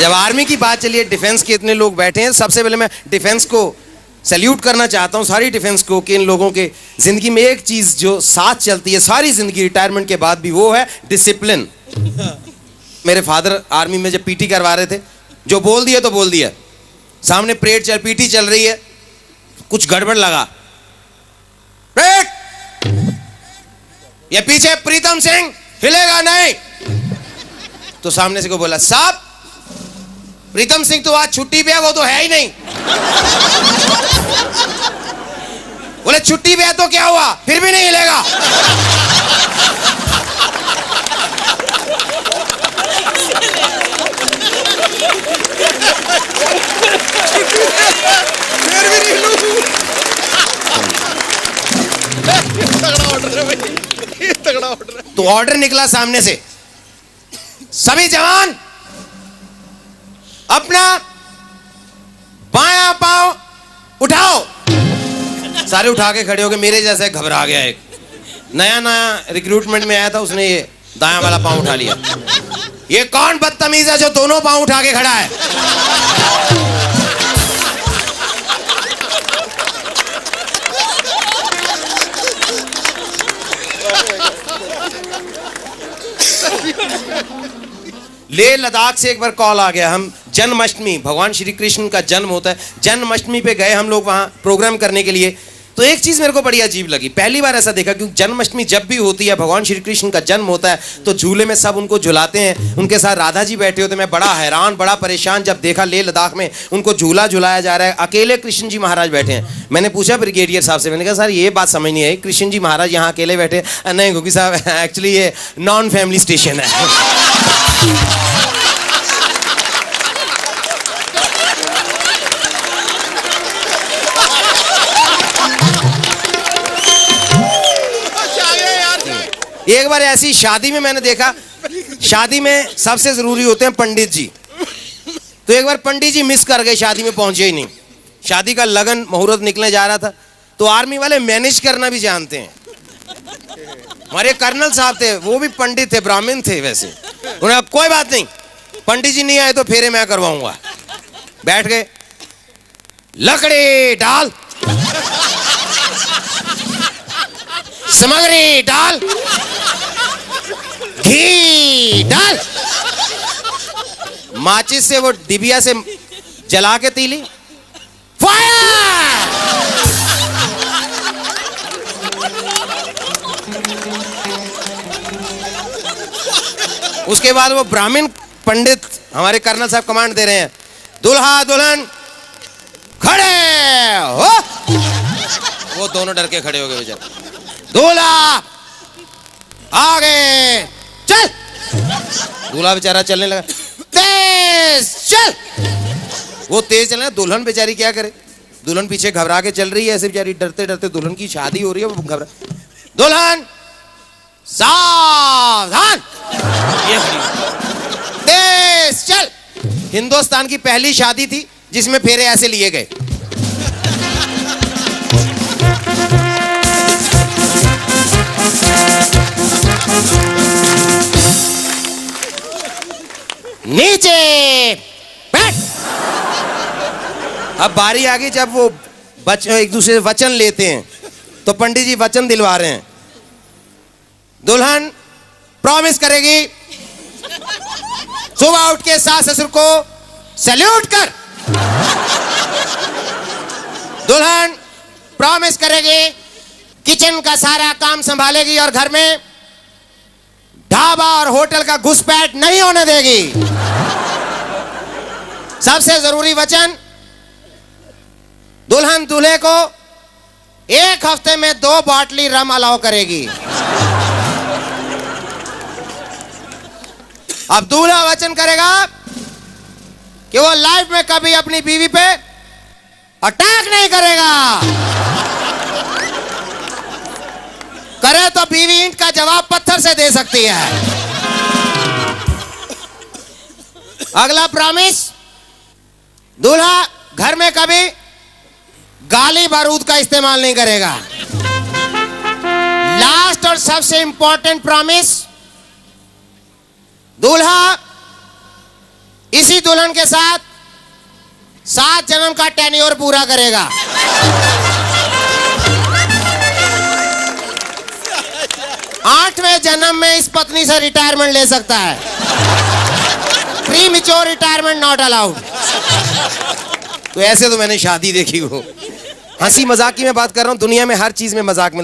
जब आर्मी की बात चली है, डिफेंस के इतने लोग बैठे हैं, सबसे पहले मैं डिफेंस को सैल्यूट करना चाहता हूं, सारी डिफेंस को, कि इन लोगों के जिंदगी में एक चीज जो साथ चलती है सारी जिंदगी रिटायरमेंट के बाद भी, वो है डिसिप्लिन। मेरे फादर आर्मी में जब पीटी करवा रहे थे, जो बोल दिया तो बोल दिया। सामने परेड पीटी चल रही है, कुछ गड़बड़ लगा, ये पीछे प्रीतम सिंह हिलेगा नहीं। तो सामने से को बोला, साहब प्रीतम सिंह तो आज छुट्टी पे है, वो तो है ही नहीं। बोले छुट्टी पे है तो क्या हुआ, फिर भी नहीं हिलेगा। फिर भी नहीं हिलूं। तगड़ा ऑर्डर है भाई, ये तगड़ा ऑर्डर है। तो ऑर्डर निकला सामने से, सभी जवान अपना बायां पांव उठाओ। सारे उठा के खड़े हो गए। मेरे जैसे घबरा गया, एक नया रिक्रूटमेंट में आया था, उसने ये दायां वाला पांव उठा लिया। ये कौन बदतमीज है जो दोनों पांव उठा के खड़ा है? लेह लद्दाख से एक बार कॉल आ गया। हम जन्माष्टमी, भगवान श्री कृष्ण का जन्म होता है, जन्माष्टमी पे गए हम लोग वहाँ प्रोग्राम करने के लिए। तो एक चीज़ मेरे को बड़ी अजीब लगी, पहली बार ऐसा देखा, क्योंकि जन्माष्टमी जब भी होती है, भगवान श्री कृष्ण का जन्म होता है, तो झूले में सब उनको झुलाते हैं। उनके साथ राधा जी बैठे होते। मैं बड़ा हैरान, बड़ा परेशान जब देखा लेह लद्दाख में उनको झूला झुलाया जा रहा है, अकेले कृष्ण जी महाराज बैठे हैं। मैंने पूछा ब्रिगेडियर साहब से, मैंने कहा सर ये बात समझ नहीं आई, कृष्ण जी महाराज यहाँ अकेले बैठे? नहीं गोगी साहब, एक्चुअली ये नॉन फैमिली स्टेशन है। एक बार ऐसी शादी में मैंने देखा, शादी में सबसे जरूरी होते हैं पंडित जी। तो एक बार पंडित जी मिस कर गए, शादी में पहुंचे ही नहीं। शादी का लगन मुहूर्त निकलने जा रहा था। तो आर्मी वाले मैनेज करना भी जानते हैं। हमारे कर्नल साहब थे, वो भी पंडित थे, ब्राह्मण थे वैसे। उन्हें कोई बात नहीं, पंडित जी नहीं आए तो फेरे मैं करवाऊंगा। बैठ गए, लकड़ी डाल, सामग्री डाल, घी डाल, माचिस से वो डिबिया से जला के तीली, फायर। उसके बाद वो ब्राह्मण पंडित, हमारे कर्नल साहब कमांड दे रहे हैं, दुल्हा दुल्हन खड़े हो। वो दोनों डर के खड़े हो गए बेचारे। दूल्हा आगे चल। दूल्हा बेचारा चलने लगा, तेज चल। वो तेज चलना, दुल्हन बेचारी क्या करे? दुल्हन पीछे घबरा के चल रही है, ऐसे बेचारी डरते डरते। दुल्हन की शादी हो रही है, वो घबरा। दुल्हन सावधान, तेज चल। हिंदुस्तान की पहली शादी थी जिसमें फेरे ऐसे लिए गए। नीचे बैठ। अब बारी आ गई जब वो एक दूसरे से वचन लेते हैं। तो पंडित जी वचन दिलवा रहे हैं। दुल्हन प्रॉमिस करेगी, सुबह उठ के सास ससुर को सैल्यूट कर। दुल्हन प्रॉमिस करेगी, किचन का सारा काम संभालेगी और घर में ढाबा और होटल का घुसपैठ नहीं होने देगी। सबसे जरूरी वचन, दुल्हन दूल्हे को 1 हफ्ते में 2 बॉटली रम अलाउ करेगी। अब दूल्हा वचन करेगा कि वो लाइफ में कभी अपनी बीवी पे अटैक नहीं करेगा। करे तो बीवी ईंट का जवाब पत्थर से दे सकती है। अगला प्रॉमिस, दूल्हा घर में कभी गाली बारूद का इस्तेमाल नहीं करेगा। लास्ट और सबसे इंपॉर्टेंट प्रॉमिस, दूल्हा इसी दुल्हन के साथ 7 जन्म का टेन्योर पूरा करेगा। 8वें जन्म में इस पत्नी से रिटायरमेंट ले सकता है। Pre mature retirement not allowed. तो ऐसे तो मैंने शादी देखी हो। हंसी मजाक की मैं बात कर रहा हूँ, दुनिया में हर चीज में मजाक मिलता है।